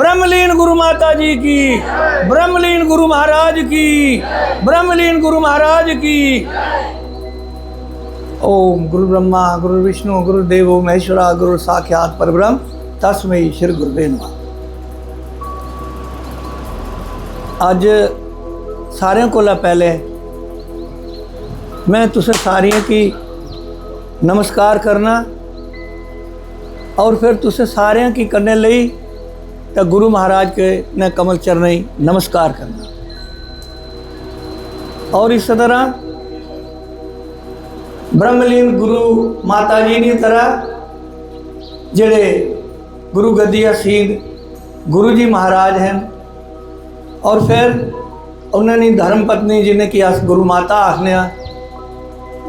ब्रह्मलीन गुरु माता जी की, ब्रह्मलीन गुरु महाराज की, ब्रह्मलीन गुरु महाराज की। ओम गुरु ब्रह्मा गुरु विष्णु गुरु देवो महेश्वरा गुरु साक्षात परब्रह्म तस्मै श्री गुरुवे नमः। अज सारे कोला पहले मैं तुसें सारियों की नमस्कार करना और फिर तुसें सारियों की करने लई तो गुरु महाराज के ने कमल चरणी नमस्कार करना। और इस तरह ब्रह्मलीन गुरु माता जी की तरह जेड़े गुरु गद्दी असीन गुरु जी महाराज हैं और फिर उन्होंने धर्म पत्नी जिन्हें कि अस गुरु माता आखने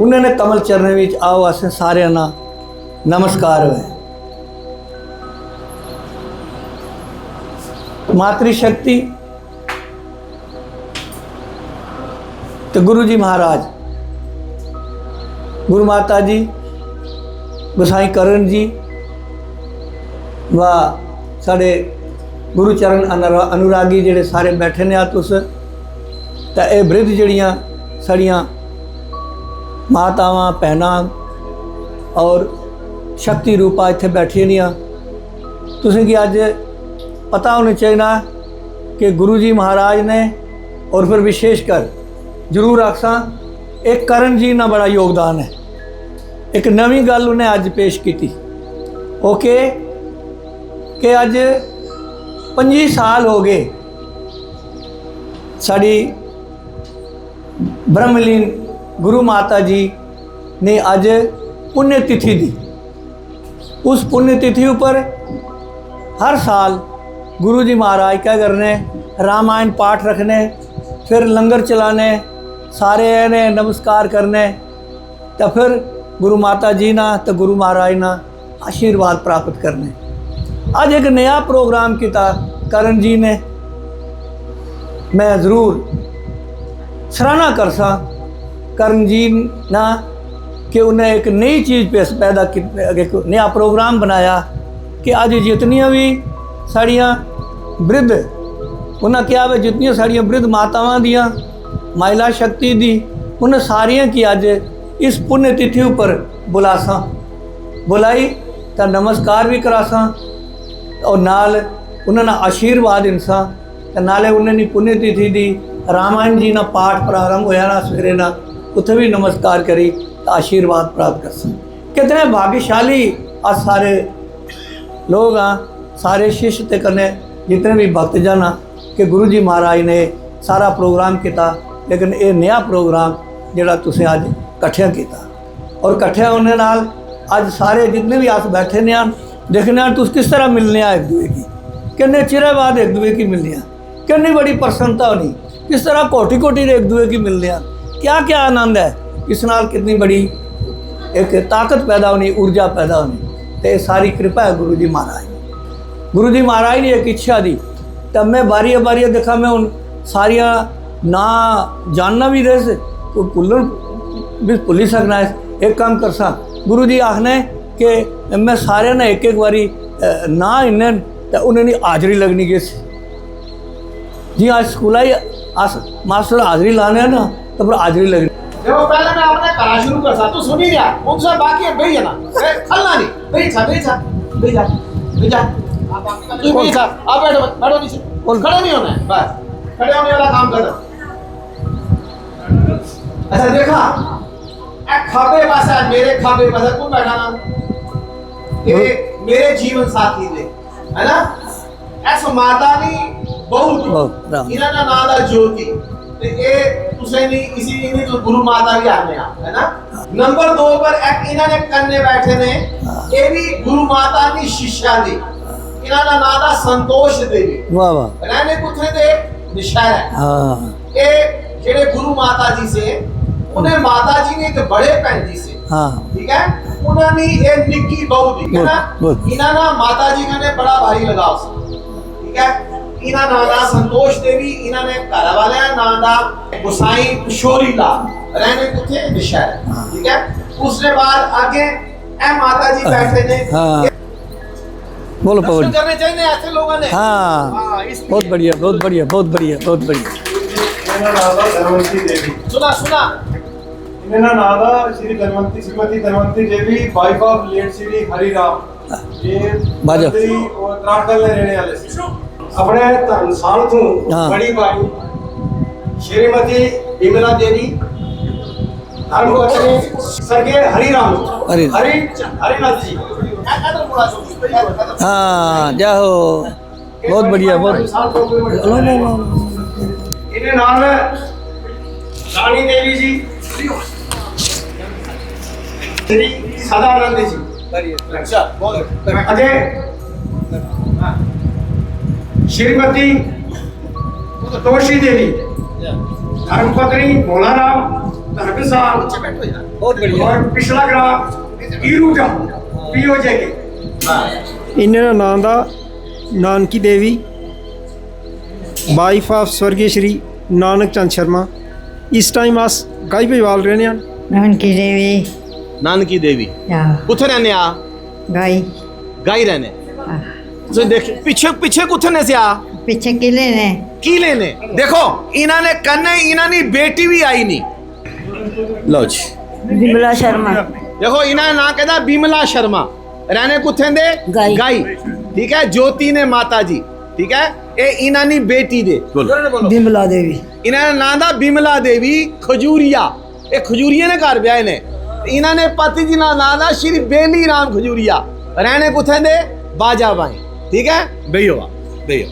उन्होंने कमल चरण में आओ अस सारे ना नमस्कार होए। मातृशक्ति तो गुरु जी महाराज गुरु माता जी गोसाई करण जी व साढ़े गुरुचरण अनुरागी जेड़े सारे बैठे ने तुस तो ये वृद्ध जड़ियाँ साड़ियाँ मातावां भैनां और शक्ति रूपा इत्थे बैठी दियां तुसें कि अज पता होना चाहिए कि गुरु जी महाराज ने और फिर विशेषकर जरूर आखसा एक करण जी ना बड़ा योगदान है। एक नवी गल उन्हें अज पेश की ओके कि अज 25 साल हो गए साड़ी ब्रह्मलीन गुरु माता जी ने अज पुण्यतिथि दी। उस पुण्यतिथि पर हर साल गुरु जी महाराज क्या करने रामायण पाठ रखने फिर लंगर चलाने सारे ने नमस्कार करने तो फिर गुरु माता जी ना तो गुरु महाराज ना आशीर्वाद प्राप्त करने। आज एक नया प्रोग्राम किया करण जी ने मैं ज़रूर सराहना कर सा करण जी ना कि उन्हें एक नई चीज़ पेश पैदा की एक नया प्रोग्राम बनाया कि आज जितनियाँ भी साड़ियाँ वृद्ध उन्हें क्या वे जितनियाँ साड़ियाँ वृद्ध मातावां दियाँ महिला शक्ति दी उन्हें सारियाँ की अज इस पुण्यतिथि पर बुलासा बुलाई तो नमस्कार भी करासा और नाल उन्होंने आशीर्वाद इंसा तो नाले उन्होंने पुण्यतिथि दी रामायण जी ना पाठ प्रारंभ होया ना सवेरे ना उत्थे भी नमस्कार करी तो आशीर्वाद प्राप्त कर सकें। कितने भाग्यशाली आज सारे लोग हाँ सारे शिष्य ते कने जितने भी भक्तजन हाँ कि गुरु जी महाराज ने सारा प्रोग्राम किया लेकिन ये नया प्रोग्राम जोड़ा तुसें अज कट्ठिया किया और कट्ठिया होने नाल अज सारे जितने भी अस बैठे ने देखने तुस किस तरह मिलने एक दूए की किन्ने चिरे बाद एक दूए की मिलने किन्नी बड़ी प्रसन्नता होनी किस तरह कोटि कोटि एक दूए की मिलने क्या क्या आनंद है इस नाल कितनी बड़ी एक ताकत पैदा होनी ऊर्जा पैदा होनी तो ये सारी कृपा है गुरु जी महाराज गुरु जी महाराज ने एक इच्छा दी तब मैं बारिया बारिया देखा मैं उन सारिया ना जानना भी दे से तो भुलन भी भुल ही सकना है। एक काम कर सा गुरु जी आखने कि मैं सारे ने एक बारी ना इन्हें तो उन्हें हाजरी लगनी गई जी आज स्कूल ही मास्टर हाजरी लाने ना तो फिर हाजरी लगनी देखो पहले मैं आपने करा शुरू कर सा तू सुनी गया उनसे बाकी है भैया ना खलना नहीं बेचा बेचा बेचा बेचा तू बेचा आप बैठो बैठो नीचे खड़े नहीं होना है बस खड़े होने वाला काम करो। अच्छा देखा ए खाबे पास मेरे खाबे पास कौन बैठा ना ये मेरे जीवन साथी ने है ना ऐसा माता नहीं बहुत इन्होंने नाम है ज्योति तो ये तुसे नहीं इसी नहीं तो गुरु माता भी आने है ना। नंबर 2 पर एक इन्होंने करने बैठे ने ये भी गुरु माता की शिष्या दी इन्होंने नाम है संतोष देवी वाह वाह रहने कुत्थे दे निशार है हाँ ये जेड़े गुरु माता जी से उन्हें माता जी ने एक बड़े भैन जी से हाँ ठीक है उन्होंने ये निक्की बहू दी है ना इन्होंने माता जी ने बड़ा भारी लगाव सा ठीक है इना नादा संतोष देवी इन्होंने घर वाले नादा गोसाई किशोरी लाल रहने कुत्थे निशार ठीक है। उसके बाद आगे ए माता जी बैठे ने बोलो दर्शन पवन। करने चाहिए ऐसे लोगों ने। हाँ, इसलिए। बहुत बढ़िया, बहुत बढ़िया, बहुत बढ़िया, बहुत बढ़िया। इन्हें नादा धनवंती देवी। सुना सुना। इन्हें नादा Shrimati Dhanwanti Devi, wife of late Shri Hariram. ये बाजो। मंत्री और उत्तराखंड में रहने वाले से। अपने धर्मशाल तो हाँ। बड़ी भाई श्रीमती विमला देवी, धर्मपत्नी स्वर्गीय हरिराम हरिनाथ जी। हाँ, जाओ, बहुत बढ़िया, बहुत। लो, लो, लो। इन्हें नाम है रानी देवी जी, श्री सदानंद जी। अच्छा बहुत अजय श्रीमती तोशी देवी, धर्मपत्नी भोलाराम धर्मसाल बहुत बढ़िया। और पिछला ग्राम ईरूटा पीओजे के। इन्होंने नाम दा नानकी देवी, वाइफ ऑफ स्वर्गीय श्री नानक चंद शर्मा। इस टाइम अस गाई भजवाल रहने हैं। नानकी देवी नानकी देवी या कुछ रहने आ गाई गाई रहने तो देख पीछे पीछे कुछ ने से आ पीछे किले ने की लेने देखो इन्होंने कन्ने इन्होंने बेटी भी आई नहीं लो जी विमला शर्मा देखो इन्होंने ना कहता बिमला शर्मा रहने कुछ दे गाई। गाई ठीक है ज्योति ने माता जी ठीक है ये इन्होंने बेटी दे बोलो विमला देवी इन्होंने ना था बिमला देवी खजूरिया ये खजूरिया ने घर ब्याह ने इन्होंने पति जी ना नाम था श्री बेली राम खजूरिया रहने कुछ दे बाजा बाई ठीक है बेयो बेयो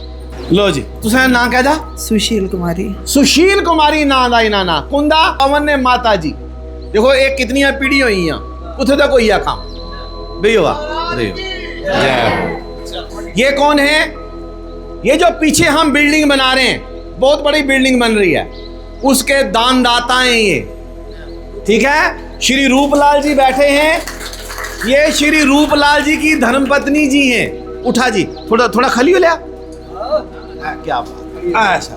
लो जी तुसा ना कहदा सुशील कुमारी सुशील कुमारी ना दा इना ना कुंदा पवन ने माता जी देखो एक कितनी पीढ़ी हुई हैं उथे तक कोई काम बेयो ये कौन है ये जो पीछे हम बिल्डिंग बना रहे हैं बहुत बड़ी बिल्डिंग बन रही है उसके दानदाता हैं ये ठीक है श्री रूपलाल जी बैठे हैं ये श्री रूपलाल जी की धर्मपत्नी जी हैं उठा जी थोड़ा थोड़ा खली हो लिया क्या बात ऐसा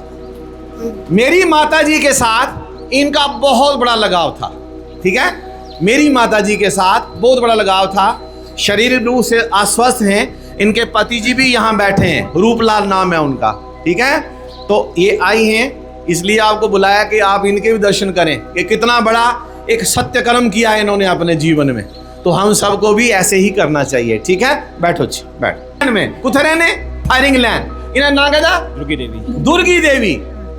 मेरी माता जी के साथ इनका बहुत बड़ा लगाव था ठीक है मेरी माता जी के साथ बहुत बड़ा लगाव था शरीर रूप से अस्वस्थ हैं इनके पति जी भी यहाँ बैठे हैं रूपलाल नाम है उनका ठीक है तो ये आई हैं इसलिए आपको बुलाया कि आप इनके भी दर्शन करें कि कितना बड़ा एक सत्य कर्म किया है इन्होंने अपने जीवन में तो हम सबको भी ऐसे ही करना चाहिए ठीक है बैठो जी बैठ में कुथरे ने फायरिंग लैंड इन्हें नाम कहता दुर्गी देवी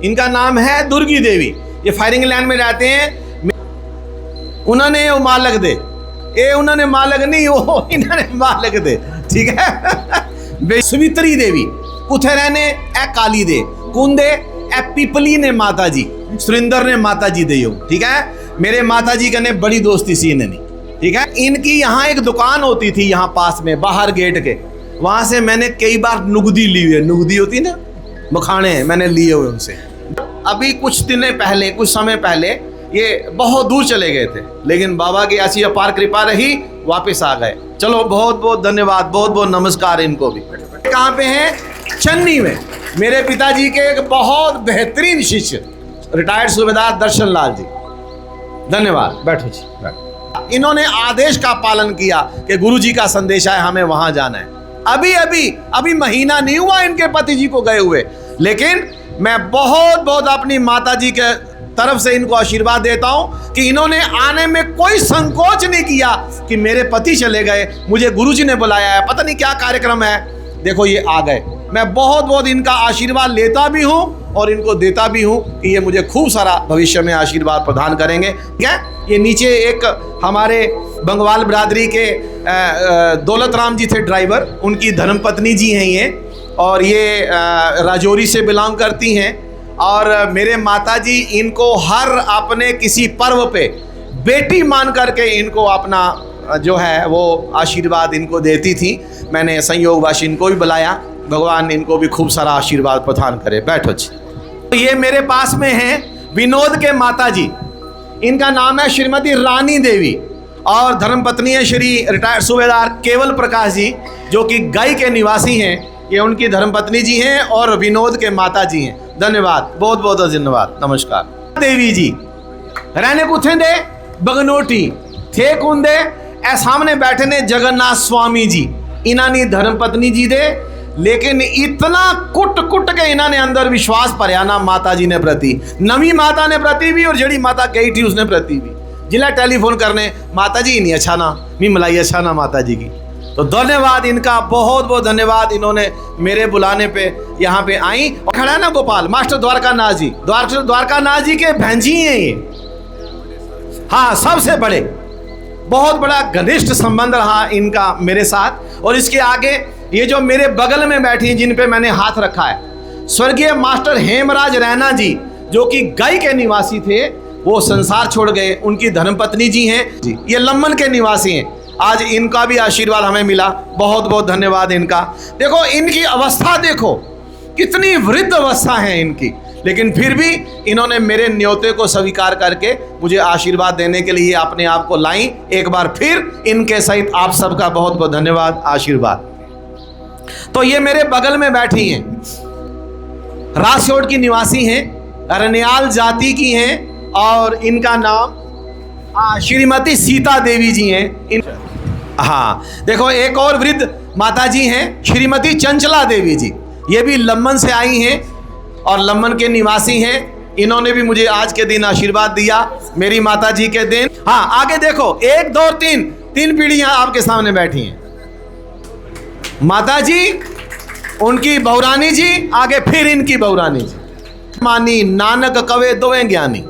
इनका नाम है दुर्गी देवी ये फायरिंग लैंड में रहते हैं उन्होंने वो मालक दे ये उन्होंने मालक नहीं वो इन्होंने मालक दे ठीक है सुमित्री देवी कुथे रहने ए काली दे कुंदे ए पिपली ने माता जी सुरेंद्र ने माता जी दे ठीक है मेरे माता जी कने बड़ी दोस्ती सी इन्हें ठीक है इनकी यहाँ एक दुकान होती थी यहाँ पास में बाहर गेट के वहां से मैंने कई बार नुगदी ली हुई है नुगदी होती ना मखाने मैंने लिए हुए उनसे अभी कुछ दिन पहले कुछ समय पहले ये बहुत दूर चले गए थे लेकिन बाबा की ऐसी अपार कृपा रही वापस आ गए चलो बहुत बहुत धन्यवाद बहुत बहुत नमस्कार इनको भी कहाँ पे हैं चन्नी में मेरे पिताजी के एक बहुत बेहतरीन शिष्य रिटायर्ड सूबेदार दर्शन लाल जी धन्यवाद बैठो जी बैठो इन्होंने आदेश का पालन किया कि गुरु जी का संदेश है हमें वहां जाना है अभी महीना नहीं हुआ इनके पति जी को गए हुए लेकिन मैं बहुत बहुत अपनी माता जी के तरफ से इनको आशीर्वाद देता हूं कि इन्होंने आने में कोई संकोच नहीं किया कि मेरे पति चले गए मुझे गुरुजी ने बुलाया है पता नहीं क्या कार्यक्रम है देखो ये आ गए मैं बहुत बहुत इनका आशीर्वाद लेता भी हूं और इनको देता भी हूं कि ये मुझे खूब सारा भविष्य में आशीर्वाद प्रदान करेंगे ठीक है ये नीचे एक हमारे बंगवाल बिरादरी के दौलत राम जी थे ड्राइवर उनकी धर्मपत्नी जी हैं ये और ये राजौरी से बिलोंग करती हैं और मेरे माताजी इनको हर अपने किसी पर्व पे बेटी मान करके इनको अपना जो है वो आशीर्वाद इनको देती थी मैंने संयोगवश इनको भी बुलाया भगवान इनको भी खूब सारा आशीर्वाद प्रदान करे बैठो जी तो ये मेरे पास में हैं विनोद के माताजी इनका नाम है श्रीमती रानी देवी और धर्मपत्नी है श्री रिटायर्ड सूबेदार केवल प्रकाश जी जो कि गाई के निवासी हैं ये उनकी धर्मपत्नी जी हैं और विनोद के माता जी हैं धन्यवाद बहुत बहुत धन्यवाद नमस्कार देवी जी रहने कुथे दे बगनोटी थे कुंदे ए सामने बैठे ने जगन्नाथ स्वामी जी इन्होंने धर्मपत्नी जी दे, लेकिन इतना कुट कुट के इन्होंने अंदर विश्वास भरया ना माता जी ने प्रति, नवी माता ने प्रति भी और जड़ी माता गई थी उसने प्रति भी। जिला टेलीफोन करने माता जी नहीं अच्छा ना, मी मलाई अच्छा ना माता जी की। तो धन्यवाद इनका, बहुत बहुत धन्यवाद, इन्होंने मेरे बुलाने पे यहाँ पे आई। और खड़ा है ना गोपाल मास्टर द्वारका नाथ जी, द्वारका नाथ जी के भैंजी हैं ये, हाँ सबसे बड़े, बहुत बड़ा घनिष्ठ संबंध रहा इनका मेरे साथ। और इसके आगे ये जो मेरे बगल में बैठी हैं जिन पे मैंने हाथ रखा है, स्वर्गीय मास्टर हेमराज रैना जी जो कि गई के निवासी थे, वो संसार छोड़ गए, उनकी धर्मपत्नी जी हैं जी, ये लम्बन के निवासी हैं। आज इनका भी आशीर्वाद हमें मिला, बहुत बहुत धन्यवाद इनका। देखो इनकी अवस्था देखो, कितनी वृद्ध अवस्था है इनकी, लेकिन फिर भी इन्होंने मेरे न्योते को स्वीकार करके मुझे आशीर्वाद देने के लिए अपने आप को लाई। एक बार फिर इनके सहित आप सबका बहुत बहुत धन्यवाद, आशीर्वाद। तो ये मेरे बगल में बैठी हैं, रासयोड़ की निवासी हैं, रनियाल जाति की हैं, और इनका नाम श्रीमती सीता देवी जी हैं। हाँ देखो एक और वृद्ध माता जी हैं, श्रीमती चंचला देवी जी, ये भी लम्बन से आई हैं और लम्बन के निवासी हैं। इन्होंने भी मुझे आज के दिन आशीर्वाद दिया, मेरी माता जी के दिन। हाँ आगे देखो, 1 2 3 तीन पीढ़ियां आपके सामने बैठी हैं, माता जी, उनकी बहुरानी जी, आगे फिर इनकी बहुरानी जी। मानी नानक कवे दोवें ज्ञानी,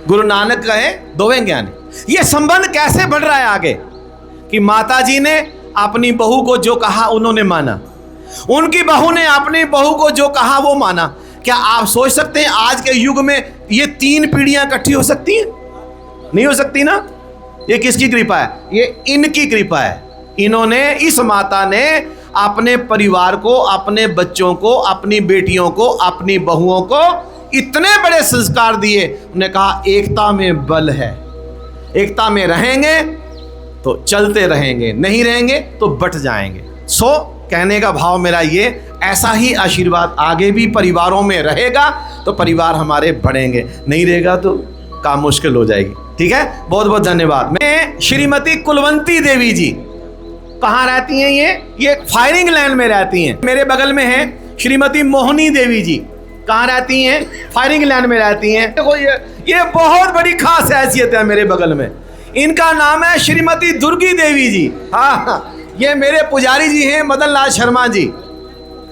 गुरु नानक कहे दोवें ज्ञानी। ये संबंध कैसे बढ़ रहा है आगे कि माता जी ने अपनी बहू को जो कहा उन्होंने माना, उनकी बहू ने अपनी बहू को जो कहा वो माना। क्या आप सोच सकते हैं आज के युग में ये 3 पीढ़ियां इकट्ठी हो सकती हैं? नहीं हो सकती ना। ये किसकी कृपा है? ये इनकी कृपा है। इन्होंने, इस माता ने अपने परिवार को, अपने बच्चों को, अपनी बेटियों को, अपनी बहुओं को इतने बड़े संस्कार दिए। उन्हें कहा एकता में बल है, एकता में रहेंगे तो चलते रहेंगे, नहीं रहेंगे तो बट जाएंगे। सो कहने का भाव मेरा ये, ऐसा ही आशीर्वाद आगे भी परिवारों में रहेगा तो परिवार हमारे बढ़ेंगे, नहीं रहेगा तो काम मुश्किल हो जाएगी। ठीक है, बहुत बहुत धन्यवाद। मैं श्रीमती कुलवंती देवी जी, कहाँ रहती हैं ये फायरिंग लैंड में रहती हैं। मेरे बगल में है श्रीमती मोहनी देवी जी, कहाँ रहती हैं? फायरिंग लैंड में रहती हैं। देखो ये बहुत बड़ी खास हैसियत है मेरे बगल में। इनका नाम है श्रीमती दुर्गी देवी जी। हाँ, ये मेरे पुजारी जी हैं मदन लाल शर्मा जी,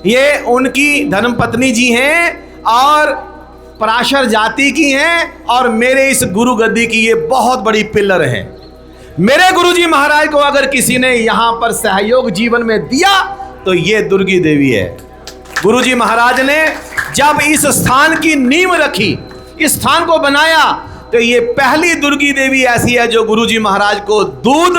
ये उनकी धर्मपत्नी जी हैं और पराशर जाति की हैं और मेरे इस गुरु गद्दी की ये बहुत बड़ी पिलर हैं। मेरे गुरुजी महाराज को अगर किसी ने यहाँ पर सहयोग जीवन में दिया तो ये दुर्गी देवी है। गुरुजी महाराज ने जब इस स्थान की नींव रखी, इस स्थान को बनाया, तो ये पहली दुर्गी देवी ऐसी है जो गुरुजी महाराज को दूध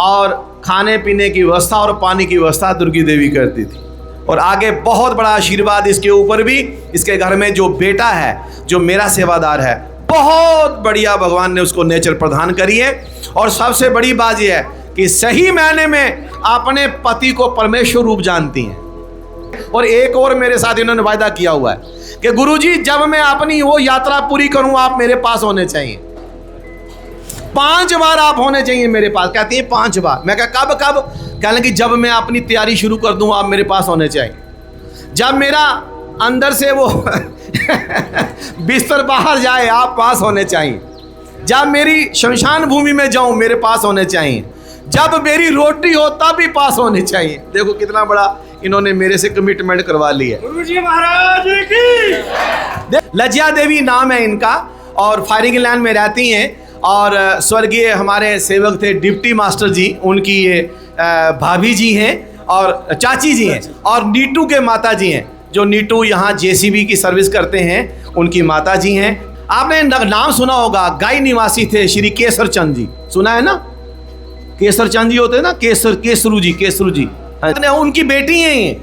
और खाने पीने की व्यवस्था और पानी की व्यवस्था दुर्गी देवी करती थी। और आगे बहुत बड़ा आशीर्वाद इसके ऊपर भी, इसके घर में जो बेटा है, जो मेरा सेवादार है, बहुत बढ़िया भगवान ने उसको नेचर प्रदान करी है। और सबसे बड़ी बात यह है कि सही मायने में अपने पति को परमेश्वर रूप जानती हैं। और एक और मेरे साथ इन्होंने वायदा किया हुआ है कि गुरुजी जब मैं अपनी वो यात्रा पूरी करूं आप मेरे पास होने चाहिए, 5 बार आप होने चाहिए मेरे पास। कहती है 5 बार। मैं कहा कब कब? कहने कि जब मैं अपनी तैयारी शुरू कर दूं आप मेरे पास होने चाहिए, जब मेरा अंदर से वो बिस्तर बाहर जाए आप पास होने चाहिए, जब मेरी शमशान भूमि में जाऊं मेरे पास होने चाहिए, जब मेरी रोटी हो तब भी पास होने चाहिए। देखो कितना बड़ा इन्होंने मेरे से कमिटमेंट करवा ली है। गुरुजी महाराज की लज्जा देवी नाम है इनका और फायरिंग लैंड में रहती हैं। और स्वर्गीय हमारे सेवक थे डिप्टी मास्टर जी, उनकी ये भाभी जी हैं और चाची जी हैं और नीटू के माता जी हैं, जो नीटू यहाँ जेसीबी की सर्विस करते हैं, उनकी माता जी हैं। आपने नाम सुना होगा, गाय निवासी थे श्री केसर चंद जी, सुना है ना? केसर चंद जी होते हैं ना, केसरू जी उनकी बेटी हैं ये,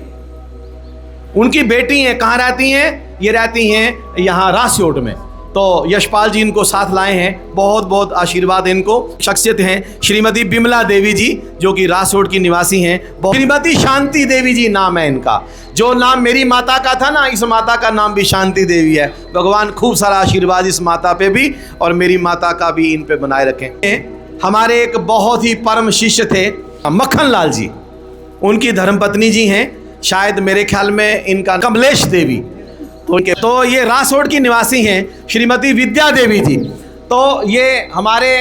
उनकी बेटी हैं। कहाँ रहती हैं? ये रहती हैं यहाँ रासयोट में। तो यशपाल जी इनको साथ लाए हैं, बहुत बहुत आशीर्वाद इनको। शख्सियत हैं श्रीमती बिमला देवी जी जो कि रासयोट की निवासी हैं। श्रीमती शांति देवी जी नाम है इनका, जो नाम मेरी माता का था ना, इस माता का नाम भी शांति देवी है। भगवान खूब सारा आशीर्वाद इस माता पे भी और मेरी माता का भी इन पे बनाए रखें। हमारे एक बहुत ही परम शिष्य थे मक्खन लाल जी, उनकी धर्मपत्नी जी हैं, शायद मेरे ख्याल में इनका कमलेश देवी, तो ये रासोड की निवासी हैं श्रीमती विद्या देवी जी। तो ये हमारे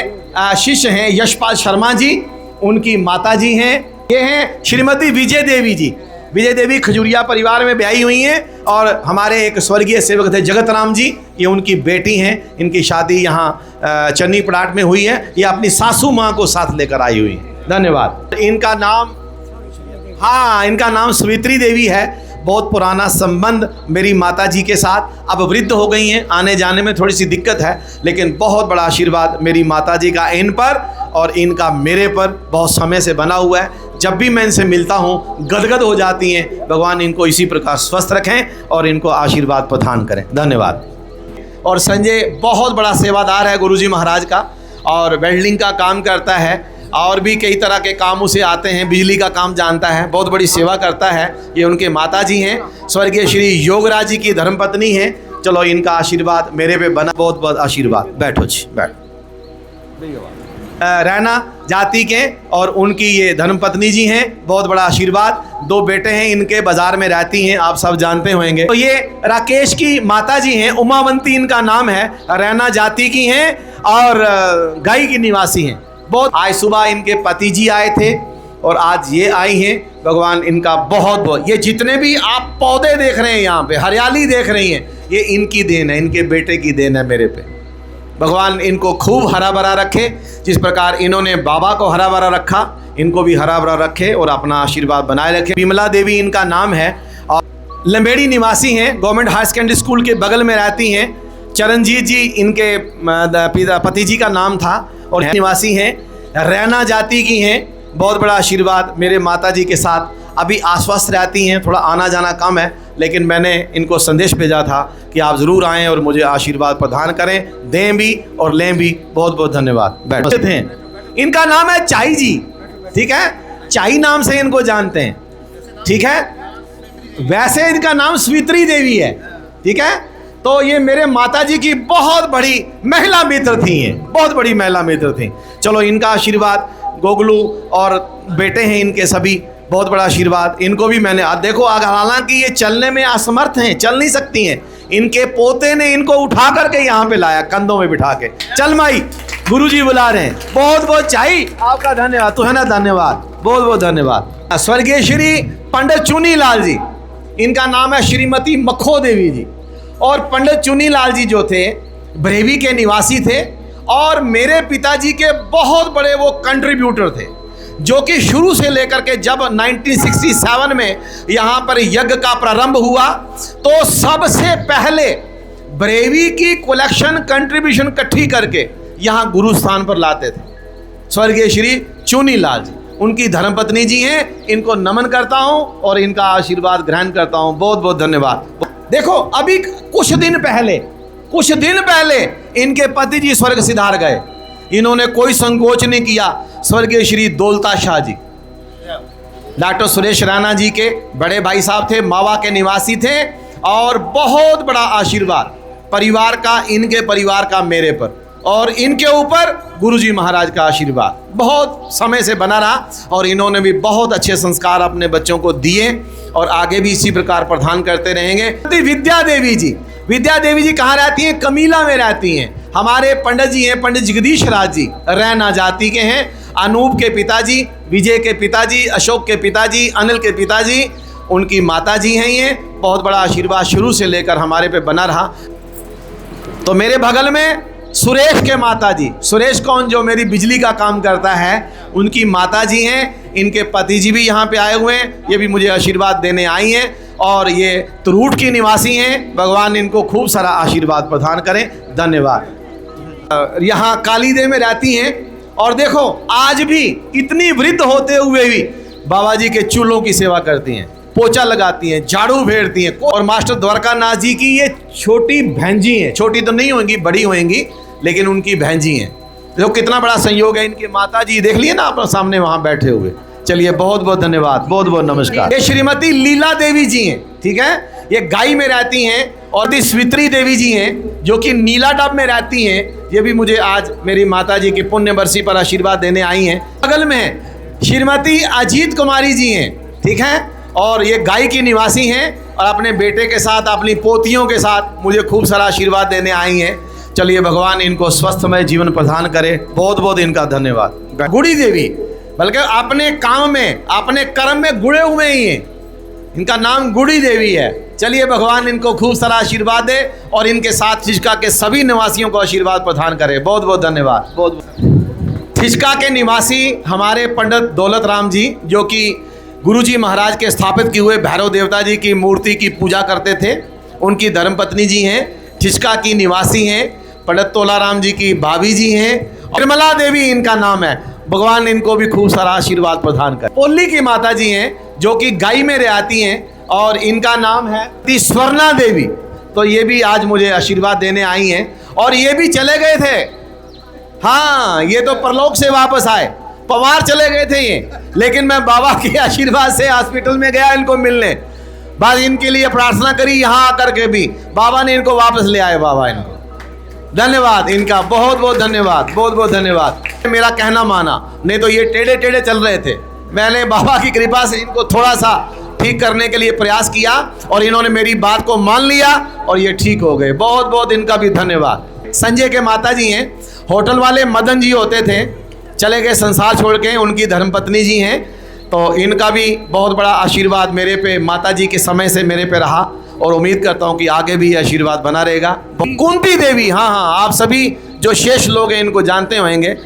शिष्य हैं यशपाल शर्मा जी, उनकी माता जी हैं। ये हैं श्रीमती विजय देवी जी। विजय देवी खजूरिया परिवार में ब्याही हुई हैं और हमारे एक स्वर्गीय सेवक थे जगत राम जी, ये उनकी बेटी हैं। इनकी शादी यहाँ चन्नी पड़ाट में हुई है। ये अपनी सासू माँ को साथ लेकर आई हुई हैं। धन्यवाद। इनका नाम, हाँ, इनका नाम सवित्री देवी है। बहुत पुराना संबंध मेरी माता जी के साथ, अब वृद्ध हो गई हैं, आने जाने में थोड़ी सी दिक्कत है, लेकिन बहुत बड़ा आशीर्वाद मेरी माता जी का इन पर और इनका मेरे पर बहुत समय से बना हुआ है। जब भी मैं इनसे मिलता हूँ गदगद हो जाती हैं। भगवान इनको इसी प्रकार स्वस्थ रखें और इनको आशीर्वाद प्रदान करें। धन्यवाद। और संजय बहुत बड़ा सेवादार है गुरुजी महाराज का, और वेल्डिंग का काम करता है और भी कई तरह के काम उसे आते हैं, बिजली का काम जानता है, बहुत बड़ी सेवा करता है। ये उनके माता जी हैं, स्वर्गीय श्री योगराज जी की धर्मपत्नी हैं। चलो इनका आशीर्वाद मेरे पे बना, बहुत बहुत आशीर्वाद। बैठो जी, बैठो। रैना जाति के और उनकी ये धर्मपत्नी जी हैं, बहुत बड़ा आशीर्वाद। 2 बेटे हैं इनके, बाजार में रहती हैं, आप सब जानते होंगे। तो ये राकेश की माता जी हैं, उमावंती इनका नाम है, रैना जाति की हैं और गाई की निवासी हैं। बहुत आज सुबह इनके पति जी आए थे और आज ये आई हैं। भगवान इनका बहुत बहुत, ये जितने भी आप पौधे देख रहे हैं यहाँ पे, हरियाली देख रही हैं, ये इनकी देन है, इनके बेटे की देन है मेरे पे। भगवान इनको खूब हरा भरा रखे, जिस प्रकार इन्होंने बाबा को हरा भरा रखा, इनको भी हरा भरा रखे और अपना आशीर्वाद बनाए रखे। विमला देवी इनका नाम है और लंबेड़ी निवासी हैं, गवर्नमेंट हायर सेकेंडरी स्कूल के बगल में रहती हैं। चरणजीत जी इनके पति जी का नाम था और निवासी हैं, रैना जाति की हैं। बहुत बड़ा आशीर्वाद मेरे माता जी के साथ, अभी आश्वस्त रहती हैं, थोड़ा आना जाना कम है, लेकिन मैंने इनको संदेश भेजा था कि आप ज़रूर आएँ और मुझे आशीर्वाद प्रदान करें, दें भी और लें भी। बहुत बहुत धन्यवाद। बैठे थे। इनका नाम है चाई जी, ठीक है, चाई नाम से इनको जानते हैं, ठीक है। वैसे इनका नाम सवित्री देवी है, ठीक है। तो ये मेरे माता जी की बहुत बड़ी महिला मित्र थी, ये बहुत बड़ी महिला मित्र थी। चलो इनका आशीर्वाद, गोगलू और बेटे हैं इनके सभी, बहुत बड़ा आशीर्वाद। इनको भी मैंने आज देखो, हालांकि ये चलने में असमर्थ हैं, चल नहीं सकती हैं, इनके पोते ने इनको उठा करके यहाँ पे लाया, कंधों में बिठा के। चल माई, गुरुजी बुला रहे हैं। बहुत बहुत चाही आपका धन्यवाद, तो है ना, धन्यवाद, बहुत बहुत धन्यवाद। स्वर्गीय श्री पंडित चुनी लाल जी, इनका नाम है श्रीमती मखो देवी जी। और पंडित चुनी लाल जी जो थे बरेवी के निवासी थे और मेरे पिताजी के बहुत बड़े वो कंट्रीब्यूटर थे, जो कि शुरू से लेकर के जब 1967 में यहाँ पर यज्ञ का प्रारंभ हुआ तो सबसे पहले बरेवी की कलेक्शन कंट्रीब्यूशन इकट्ठी करके यहाँ गुरु स्थान पर लाते थे। स्वर्गीय श्री चुनी लाल जी, उनकी धर्मपत्नी जी हैं, इनको नमन करता हूँ और इनका आशीर्वाद ग्रहण करता हूँ। बहुत बहुत धन्यवाद। देखो अभी कुछ दिन पहले इनके पति जी स्वर्ग सिधार गए, इन्होंने कोई संकोच नहीं किया। स्वर्गीय श्री दौलता शाह जी, डॉक्टर सुरेश राणा जी के बड़े भाई साहब थे, मावा के निवासी थे और बहुत बड़ा आशीर्वाद परिवार का, इनके परिवार का मेरे पर और इनके ऊपर गुरुजी महाराज का आशीर्वाद बहुत समय से बना रहा और इन्होंने भी बहुत अच्छे संस्कार अपने बच्चों को दिए और आगे भी इसी प्रकार प्रदान करते रहेंगे। विद्या देवी जी कहाँ रहती हैं? कमीला में रहती हैं। हमारे पंडित जी हैं, पंडित जगदीश राज जी, रैना जाति के हैं। अनूप के पिताजी, विजय के पिताजी, अशोक के पिताजी, अनिल के पिताजी, उनकी माता जी हैं। ये बहुत बड़ा आशीर्वाद शुरू से लेकर हमारे पे बना रहा। तो मेरे बगल में सुरेश के माता जी, सुरेश कौन, जो मेरी बिजली का काम करता है, उनकी माता जी हैं। इनके पति जी भी यहाँ पे आए हुए हैं, ये भी मुझे आशीर्वाद देने आई हैं और ये तुरूट की निवासी हैं। भगवान इनको खूब सारा आशीर्वाद प्रदान करें। धन्यवाद। यहाँ कालीदेव में रहती हैं और देखो आज भी इतनी वृद्ध होते हुए भी बाबा जी के चूल्हों की सेवा करती हैं, पोछा लगाती हैं, झाड़ू फेरती हैं। और मास्टर द्वारकानाथ जी की ये छोटी भैंजी हैं, छोटी तो नहीं होंगी, बड़ी होंगी, लेकिन उनकी भैंजी हैं। देखो कितना बड़ा संयोग है। इनकी माता जी देख लिए ना आप सामने वहाँ बैठे हुए। चलिए बहुत बहुत धन्यवाद, बहुत बहुत नमस्कार। ये श्रीमती लीला देवी जी हैं, ठीक है, ये गाई में रहती हैं। और दी स्वित्री देवी जी हैं जो कि नीला डब में रहती हैं। ये भी मुझे आज मेरी माता जी की पुण्य बरसी पर आशीर्वाद देने आई हैं। बगल में श्रीमती अजीत कुमारी जी हैं, ठीक है, और ये गाय की निवासी हैं और अपने बेटे के साथ अपनी पोतियों के साथ मुझे खूब सारा आशीर्वाद देने आई हैं। चलिए भगवान इनको स्वस्थमय जीवन प्रदान करे, बहुत बहुत इनका धन्यवाद। गुड़ी देवी बल्कि अपने काम में अपने कर्म में गुड़े हुए ही हैं, इनका नाम गुड़ी देवी है। चलिए भगवान इनको खूब सारा आशीर्वाद दे और इनके साथ ठिचका के सभी निवासियों को आशीर्वाद प्रदान करे। बहुत बहुत धन्यवाद। बहुत ठिचका के निवासी हमारे पंडित दौलत राम जी, जो कि गुरुजी महाराज के स्थापित किए हुए भैरव देवता जी की मूर्ति की पूजा करते थे, उनकी धर्मपत्नी जी हैं। ठिचका की निवासी हैं, पंडित तोलाराम जी की भाभी जी हैं। निर्मला देवी इनका नाम है, भगवान इनको भी खूब सारा आशीर्वाद प्रदान करे। पोल्ली की माता जी हैं जो कि गाय में रहती हैं और इनका नाम है स्वर्णा देवी। तो ये भी आज मुझे आशीर्वाद देने आई हैं और ये भी चले गए थे, हाँ ये तो परलोक से वापस आए, पवार चले गए थे ये, लेकिन मैं बाबा के आशीर्वाद से हॉस्पिटल में गया इनको मिलने, बस इनके लिए प्रार्थना करी, यहाँ आकर के भी बाबा ने इनको वापस ले आए। बाबा इनको धन्यवाद, इनका बहुत बहुत धन्यवाद, बहुत बहुत धन्यवाद। मेरा कहना माना, नहीं तो ये टेढ़े टेढ़े चल रहे थे। मैंने बाबा की कृपा से इनको थोड़ा सा ठीक करने के लिए प्रयास किया और इन्होंने मेरी बात को मान लिया और ये ठीक हो गए। बहुत बहुत इनका भी धन्यवाद। संजय के माता जी हैं, होटल वाले मदन जी होते थे, चले गए संसार छोड़ के, उनकी धर्मपत्नी जी हैं। तो इनका भी बहुत बड़ा आशीर्वाद मेरे पे, माता जी के समय से मेरे पे रहा और उम्मीद करता हूँ कि आगे भी आशीर्वाद बना रहेगा। कुंती देवी, हाँ हाँ, आप सभी जो शेष लोग हैं इनको जानते होंगे।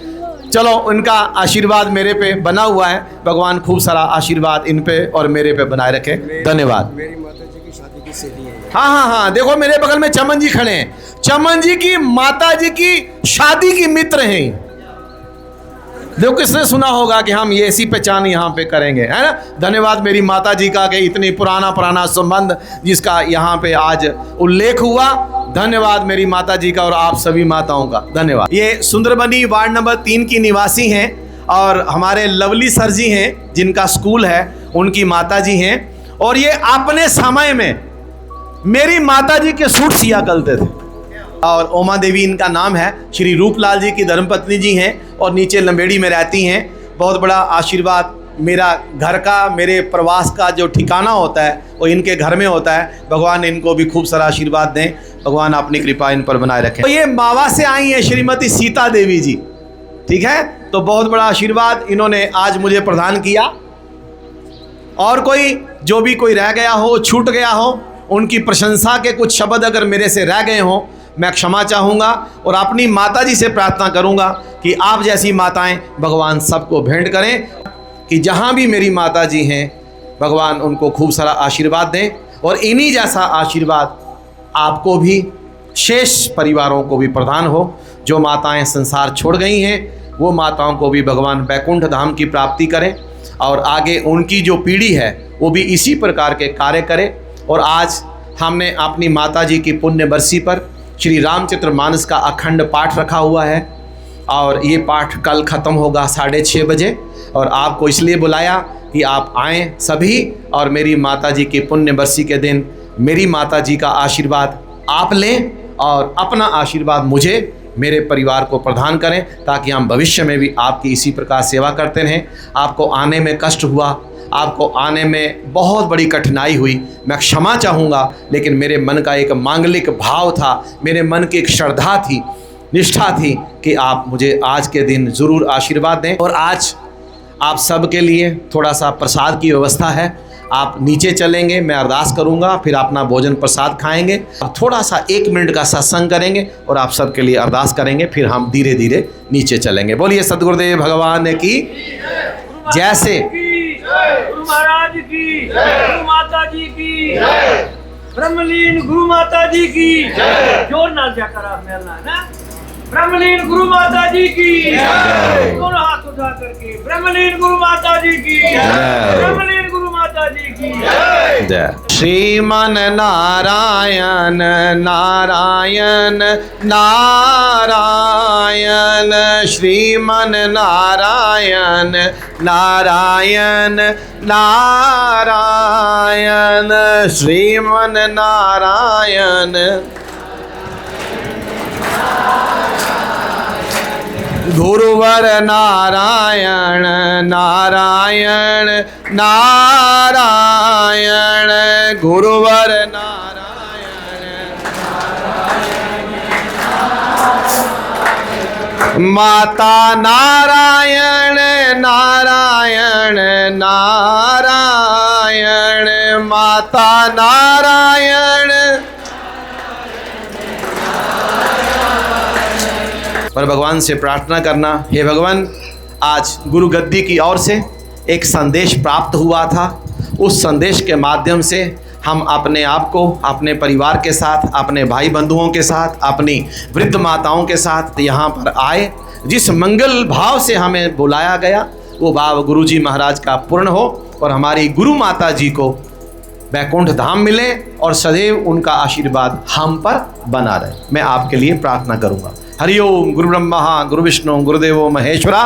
चलो, उनका आशीर्वाद मेरे पे बना हुआ है, भगवान खूब सारा आशीर्वाद इन पे और मेरे पे बनाए रखे। धन्यवाद। मेरी माता जी की शादी की सहेली है। हाँ हाँ हाँ, देखो मेरे बगल में चमन जी खड़े हैं, चमन जी की माता जी की शादी की मित्र हैं। देखो किसने सुना होगा कि हम ये ऐसी पहचान यहाँ पे करेंगे, है ना। धन्यवाद मेरी माता जी का कि इतनी पुराना संबंध जिसका यहाँ पे आज उल्लेख हुआ। धन्यवाद मेरी माता जी का और आप सभी माताओं का धन्यवाद। ये सुंदरबनी वार्ड नंबर 3 की निवासी हैं और हमारे लवली सर जी हैं जिनका स्कूल है, उनकी माता जी हैं। और ये अपने समय में मेरी माता जी के सूट सिया करते थे। और ओमा देवी इनका नाम है, श्री रूपलाल जी की धर्मपत्नी जी हैं और नीचे लंबेड़ी में रहती हैं। बहुत बड़ा आशीर्वाद मेरा घर का, मेरे प्रवास का जो ठिकाना होता है वो इनके घर में होता है। भगवान इनको भी खूब सारा आशीर्वाद दें, भगवान अपनी कृपा इन पर बनाए रखें। तो ये मावा से आई हैं श्रीमती सीता देवी जी, ठीक है। तो बहुत बड़ा आशीर्वाद इन्होंने आज मुझे प्रदान किया। और कोई जो भी कोई रह गया हो, छूट गया हो, उनकी प्रशंसा के कुछ शब्द अगर मेरे से रह गए हों, मैं क्षमा चाहूँगा और अपनी माता जी से प्रार्थना करूँगा कि आप जैसी माताएं भगवान सबको भेंट करें, कि जहाँ भी मेरी माता जी हैं भगवान उनको खूब सारा आशीर्वाद दें और इन्हीं जैसा आशीर्वाद आपको भी, शेष परिवारों को भी प्रदान हो। जो माताएं संसार छोड़ गई हैं वो माताओं को भी भगवान वैकुंठ धाम की प्राप्ति करें और आगे उनकी जो पीढ़ी है वो भी इसी प्रकार के कार्य करे। और आज हमने अपनी माता जी की पुण्य बरसी पर श्री रामचरितमानस का अखंड पाठ रखा हुआ है और ये पाठ कल ख़त्म होगा 6:30 बजे। और आपको इसलिए बुलाया कि आप आएँ सभी और मेरी माता जी की पुण्य बरसी के दिन मेरी माता जी का आशीर्वाद आप लें और अपना आशीर्वाद मुझे, मेरे परिवार को प्रदान करें, ताकि हम भविष्य में भी आपकी इसी प्रकार सेवा करते रहें। आपको आने में कष्ट हुआ, आपको आने में बहुत बड़ी कठिनाई हुई, मैं क्षमा चाहूँगा, लेकिन मेरे मन का एक मांगलिक भाव था, मेरे मन की एक श्रद्धा थी, निष्ठा थी कि आप मुझे आज के दिन ज़रूर आशीर्वाद दें। और आज आप सब के लिए थोड़ा सा प्रसाद की व्यवस्था है, आप नीचे चलेंगे, मैं अरदास करूंगा, फिर अपना भोजन प्रसाद खाएंगे, थोड़ा सा 1 मिनट का सत्संग करेंगे और आप सब के लिए अरदास करेंगे, फिर हम धीरे धीरे नीचे चलेंगे। बोलिए सतगुरुदेव भगवान की जैसे, गुरु महाराज की, गुरु माता जी की, ब्रह्मलीन गुरु माता जी की, जोर ना जयकारा मेलना है ना। ब्रह्मलीन गुरु माता जी की, दोनों हाथ उठा करके ब्रह्मलीन गुरु माता जी की, ब्रह्मलीन गुरु माता जी की जय। श्रीमन नारायण नारायण नारायण, श्रीमन नारायण नारायण नारायण, श्रीमन नारायण गुरुवर नारायण नारायण नारायण गुरुवर नारायण माता नारायण नारायण नारायण माता नारायण। पर भगवान से प्रार्थना करना, हे भगवान, आज गुरु गद्दी की ओर से एक संदेश प्राप्त हुआ था। उस संदेश के माध्यम से हम अपने आप को अपने परिवार के साथ, अपने भाई बंधुओं के साथ, अपनी वृद्ध माताओं के साथ यहाँ पर आए। जिस मंगल भाव से हमें बुलाया गया वो भाव गुरु जी महाराज का पूर्ण हो और हमारी गुरु माता जी को वैकुंठ धाम मिले और सदैव उनका आशीर्वाद हम पर बना रहे। मैं आपके लिए प्रार्थना करूँगा। हरिओम। गुरु ब्रह्मा गुरु विष्णु गुरुदेवो महेश्वरा,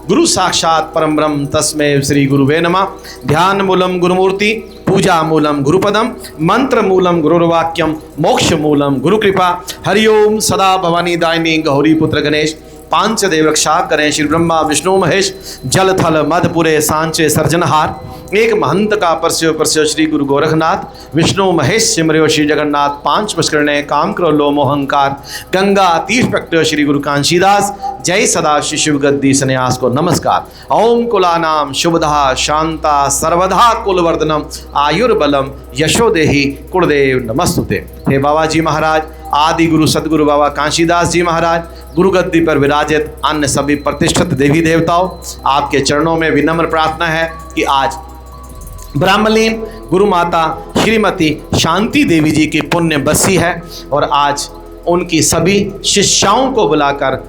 गुरु साक्षात परम ब्रह्म तस्मै श्री गुरुवे नमः। ध्यान मूलम गुरुमूर्ति, पूजा मूलम गुरुपदम, मंत्र मूलम गुरुर्वाक्यम, मोक्ष मूलम गुरु कृपा। हरिओम। सदा भवानी दायिनी गौरी पुत्र गणेश, पांच देव रक्षा करें श्री ब्रह्मा विष्णु महेश। जल थल मधपुरे सांचे सर्जनहार, एक महंत का परस्यो परस्यो श्री गुरु गोरखनाथ। विष्णु महेश सिमरयो श्री जगन्नाथ, पांच पुष्करणे काम करो लो मोहंकार। गंगा तीर्थ प्रकटो श्री गुरु कांशीदास। जय सदा श्री शिव गद्दी सन्यास को नमस्कार। ओम कुलानाम शुभदा शांता सर्वदा कुलवर्धनम, आयुर्बलम यशोदेहि कुलदेव नमस्तुते। हे बाबा जी महाराज, आदि गुरु सदगुरु बाबा कांशीदास जी महाराज, गुरु गद्दी पर विराजित अन्य सभी प्रतिष्ठित देवी देवताओं, आपके चरणों में विनम्र प्रार्थना है कि आज ब्रह्मलीन गुरु माता श्रीमती शांति देवी जी की पुण्य बरसी है और आज उनकी सभी शिष्याओं को बुलाकर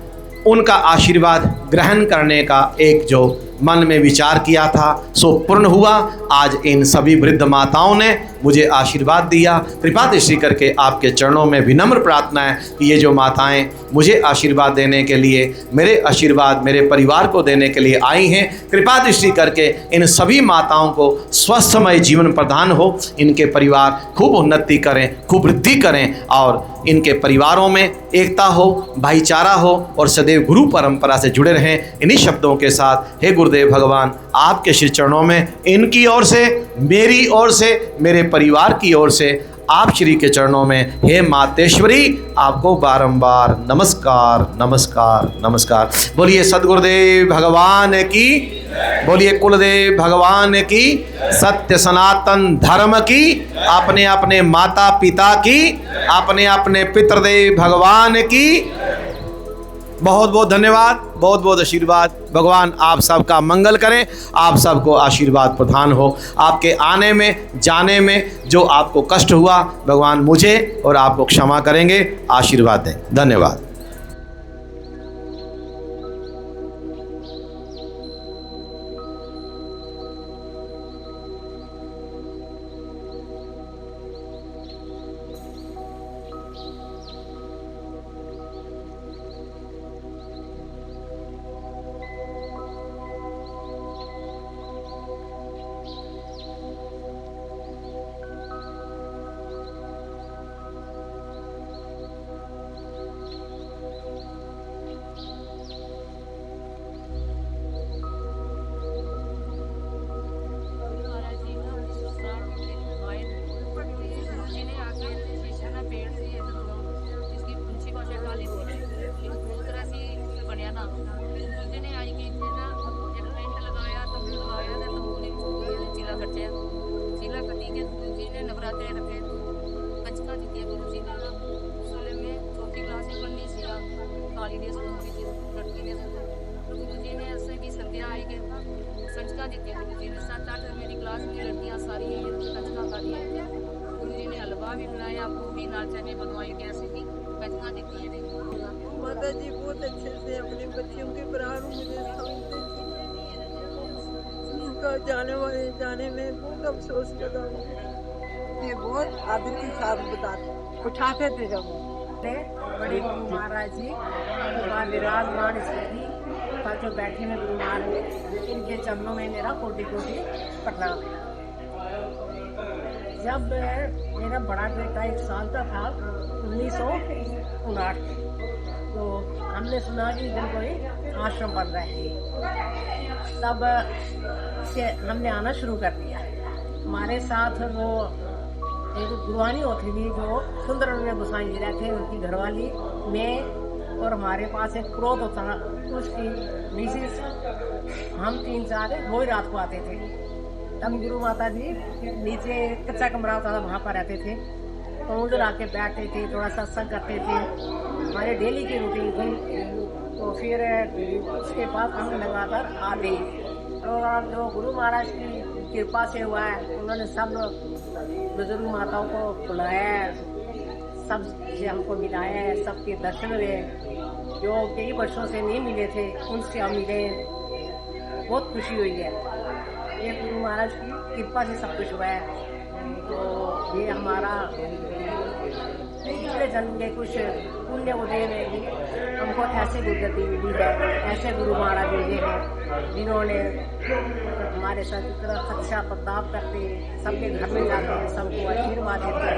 उनका आशीर्वाद ग्रहण करने का एक जो मन में विचार किया था सो पूर्ण हुआ। आज इन सभी वृद्ध माताओं ने मुझे आशीर्वाद दिया। कृपा दृष्टि करके आपके चरणों में विनम्र प्रार्थना है कि ये जो माताएं मुझे आशीर्वाद देने के लिए, मेरे आशीर्वाद मेरे परिवार को देने के लिए आई हैं, कृपा दृष्टि करके इन सभी माताओं को स्वस्थमय जीवन प्रदान हो, इनके परिवार खूब उन्नति करें, खूब वृद्धि करें और इनके परिवारों में एकता हो, भाईचारा हो और सदैव गुरु परंपरा से जुड़े रहें। इन्हीं शब्दों के साथ हे गुरुदेव भगवान, आपके श्री चरणों में इनकी ओर से, मेरी ओर से, मेरे परिवार की ओर से आप श्री के चरणों में हे मातेश्वरी आपको बारंबार नमस्कार नमस्कार नमस्कार। बोलिए सद्गुरुदेव भगवान की, बोलिए कुलदेव भगवान की, सत्य सनातन धर्म की, अपने अपने माता पिता की, अपने अपने पितृदेव भगवान की। बहुत बहुत धन्यवाद, बहुत बहुत आशीर्वाद। भगवान आप सबका मंगल करें, आप सबको आशीर्वाद प्रदान हो। आपके आने में जाने में जो आपको कष्ट हुआ भगवान मुझे और आपको क्षमा करेंगे, आशीर्वाद दें। धन्यवाद। माता जी बहुत अच्छे से अपने बच्चों के प्राण मुझे समझते उनका जाने में बहुत अफसोस लगा। ये बहुत आदर के साथ बताते उठाते थे जब बड़े गुरु महाराज जी विराजमान स्थिति का जो बैठे में गुरु महाराज, इनके चरणों में मेरा कोटि कोटि प्रणाम। जब मेरा बड़ा बेटा 1 साल का था 1959 तो हमने सुना कि इधर कोई आश्रम बन रहा है, तब से हमने आना शुरू कर दिया। हमारे साथ वो एक गुरुआनी होती थी जो सुंदर गोसाई जी रहते, उनकी घरवाली, मैं और हमारे पास एक क्रोध होता, उसकी मिसिस, हम 3-4 वो ही रात को आते थे। तब गुरु माता जी नीचे कच्चा कमरा होता था, वहाँ पर रहते थे, तो उधर आके बैठते थे, थोड़ा सत्संग करते थे, हमारे डेली की रूटीन थी। तो फिर उसके बाद हम लगातार आ गए। प्रोग्राम जो गुरु महाराज की कृपा से हुआ है, उन्होंने सब बुजुर्ग माताओं को बुलाया, सब से हमको मिलाया है, सबके दर्शन हुए जो कई वर्षों से नहीं मिले थे, उनसे हम मिले, बहुत खुशी हुई है। ये गुरु महाराज की कृपा से सब कुछ हुआ है। तो ये हमारा पिछले जन्म के कुछ पुण्य उदय में भी हमको ऐसे गुरुगति मिली है, ऐसे गुरु महाराज मिले हैं जिन्होंने हमारे साथ इतना अच्छा बर्ताव करते, सबके घर में जाते, सबको आशीर्वाद देते।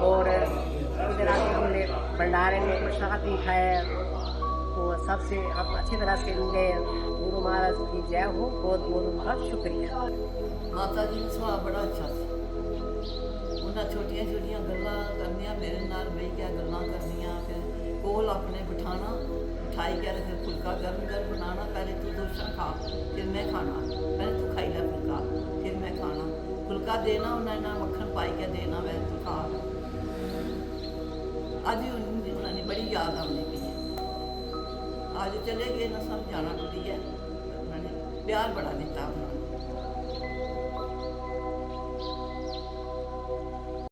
और इधर आके हमने भंडारे में प्रसाद भी खाया, तो सबसे हम अच्छी तरह से मिले। गुरु महाराज की जय हो, बहुत बहुत उनका शुक्रिया। माता जी का सुभाव बड़ा अच्छा ਸੀ। ਉਹਨਾਂ ਛੋਟੀਆਂ ਛੋਟੀਆਂ ਗੱਲਾਂ ਕਰਨੀਆਂ ਮੇਰੇ ਨਾਲ, ਬਈ ਕਿਆ ਗੱਲਾਂ ਕਰਨੀਆਂ, ਫਿਰ ਕੋਲ ਆਪਣੇ ਬਿਠਾਣਾ, ਬਿਠਾਈ कर फिर फुल्का गर्म गर्म बनाना, पहले तू दोषण खा फिर मैं खाना, पहले तू खाई ला फुल्का फिर मैं खाना, फुल्का देना उन्हें ना मक्खन पाई के देना, वह तू खा। अज उन्होंने बड़ी याद आने की है, आज चले गए ना, सब जाना टूटी है, उन्होंने प्यार बड़ा दिता उन्होंने।